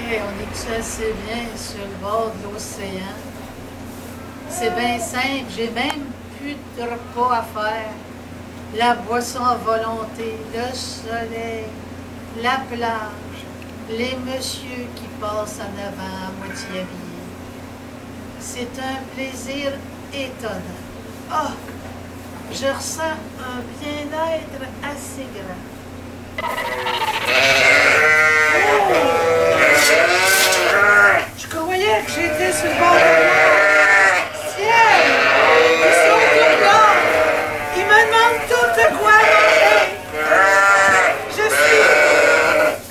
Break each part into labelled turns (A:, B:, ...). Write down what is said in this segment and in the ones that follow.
A: Hey, on est assez bien sur le bord de l'océan. C'est bien simple, j'ai même plus de repas à faire. La boisson à volonté, le soleil, la plage, les messieurs qui passent en avant à moitié habillés. C'est un plaisir étonnant. Ah, je ressens un bien-être assez grand. Je croyais que j'étais sur le bord de la mer. Ciel! Ils sont tous là! Ils me demandent tout de quoi manger!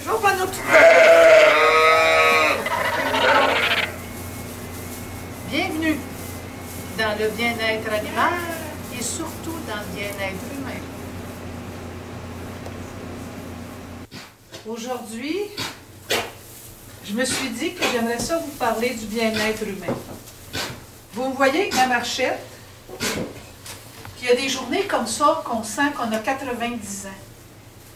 A: Je vais pas nous Bienvenue dans le bien-être animal et surtout dans le bien-être humain. Aujourd'hui, je me suis dit que j'aimerais ça vous parler du bien-être humain. Vous me voyez avec ma marchette, puis il y a des journées comme ça qu'on sent qu'on a 90 ans.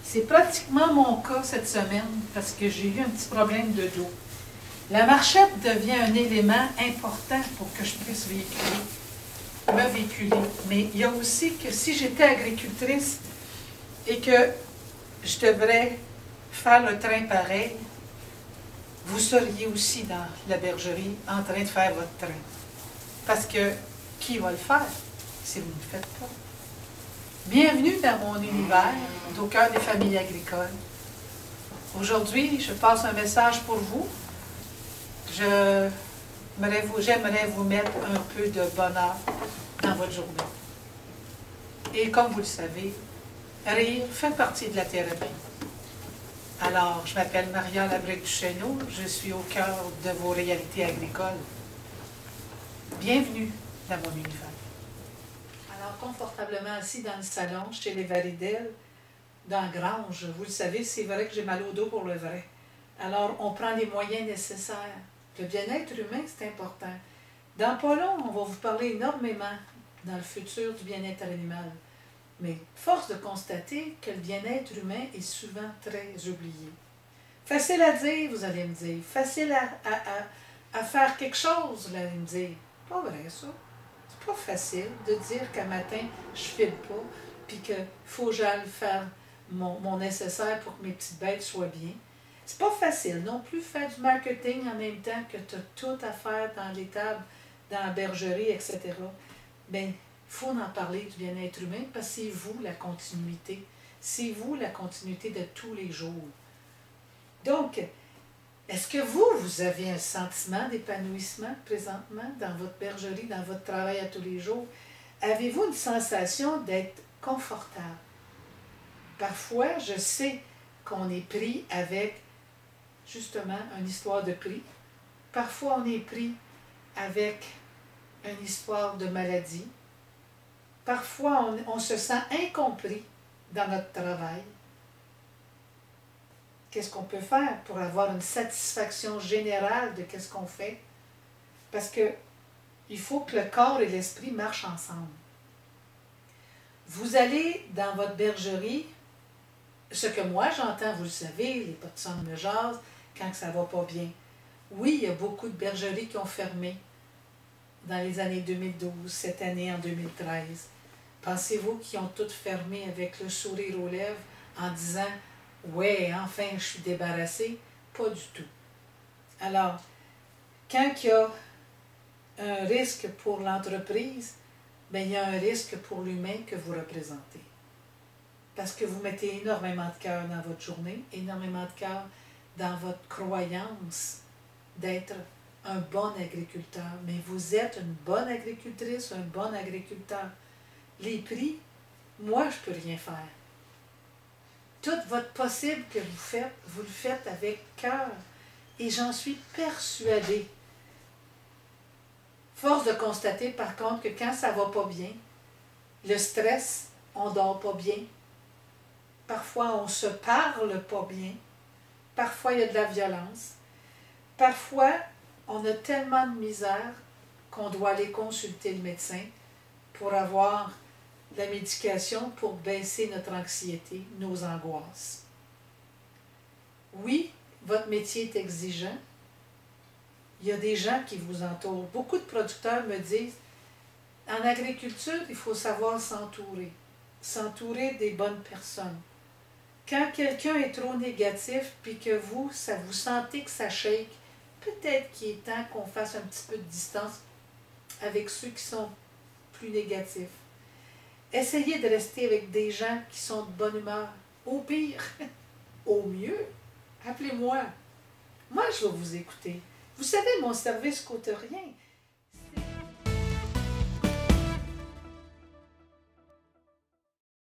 A: C'est pratiquement mon cas cette semaine parce que j'ai eu un petit problème de dos. La marchette devient un élément important pour que je puisse me véhiculer. Mais il y a aussi que si j'étais agricultrice et que je devrais faire le train pareil, vous seriez aussi dans la bergerie en train de faire votre train. Parce que qui va le faire si vous ne le faites pas? Bienvenue dans mon univers au cœur des familles agricoles. Aujourd'hui, je passe un message pour vous. J'aimerais vous mettre un peu de bonheur dans votre journée. Et comme vous le savez, rire fait partie de la thérapie. Alors, je m'appelle Maria Labrec-Duchesneau, je suis au cœur de vos réalités agricoles. Bienvenue dans mon univers. Alors, confortablement assis dans le salon, chez les Varidel, dans la grange, vous le savez, c'est vrai que j'ai mal au dos pour le vrai. Alors, on prend les moyens nécessaires. Le bien-être humain, c'est important. Dans pas long, on va vous parler énormément dans le futur du bien-être animal. Mais force de constater que le bien-être humain est souvent très oublié. Facile à dire, vous allez me dire. Facile à faire quelque chose, vous allez me dire. Pas vrai, ça. C'est pas facile de dire qu'un matin, je file pas, puis qu'il faut que j'aille faire mon nécessaire pour que mes petites bêtes soient bien. C'est pas facile non plus faire du marketing en même temps que tu as tout à faire dans l'étable, dans la bergerie, etc. Bien, il faut en parler du bien-être humain parce que c'est vous la continuité. C'est vous la continuité de tous les jours. Donc, est-ce que vous avez un sentiment d'épanouissement présentement dans votre bergerie, dans votre travail à tous les jours? Avez-vous une sensation d'être confortable? Parfois, je sais qu'on est pris avec justement une histoire de prix. Parfois, on est pris avec une histoire de maladie. Parfois, on se sent incompris dans notre travail. Qu'est-ce qu'on peut faire pour avoir une satisfaction générale de ce qu'on fait? Parce que il faut que le corps et l'esprit marchent ensemble. Vous allez dans votre bergerie, ce que moi j'entends, vous le savez, les personnes me jasent quand ça ne va pas bien. Oui, il y a beaucoup de bergeries qui ont fermé dans les années 2012, cette année en 2013. Pensez-vous qu'ils ont toutes fermé avec le sourire aux lèvres en disant « Ouais, enfin, je suis débarrassé », pas du tout. Alors, quand il y a un risque pour l'entreprise, bien, il y a un risque pour l'humain que vous représentez. Parce que vous mettez énormément de cœur dans votre journée, énormément de cœur dans votre croyance d'être un bon agriculteur. Mais vous êtes une bonne agricultrice, un bon agriculteur. Les prix, moi, je ne peux rien faire. Tout votre possible que vous faites, vous le faites avec cœur. Et j'en suis persuadée. Force de constater, par contre, que quand ça ne va pas bien, le stress, on ne dort pas bien. Parfois, on ne se parle pas bien. Parfois, il y a de la violence. Parfois, on a tellement de misère qu'on doit aller consulter le médecin pour avoir la médication pour baisser notre anxiété, nos angoisses. Oui, votre métier est exigeant, Il y a des gens qui vous entourent. Beaucoup de producteurs me disent, en agriculture, il faut savoir s'entourer. S'entourer des bonnes personnes. Quand quelqu'un est trop négatif, puis que vous sentez que ça shake, peut-être qu'il est temps qu'on fasse un petit peu de distance avec ceux qui sont plus négatifs. Essayez de rester avec des gens qui sont de bonne humeur. Au pire, au mieux, appelez-moi. Moi, je vais vous écouter. Vous savez, mon service ne coûte rien.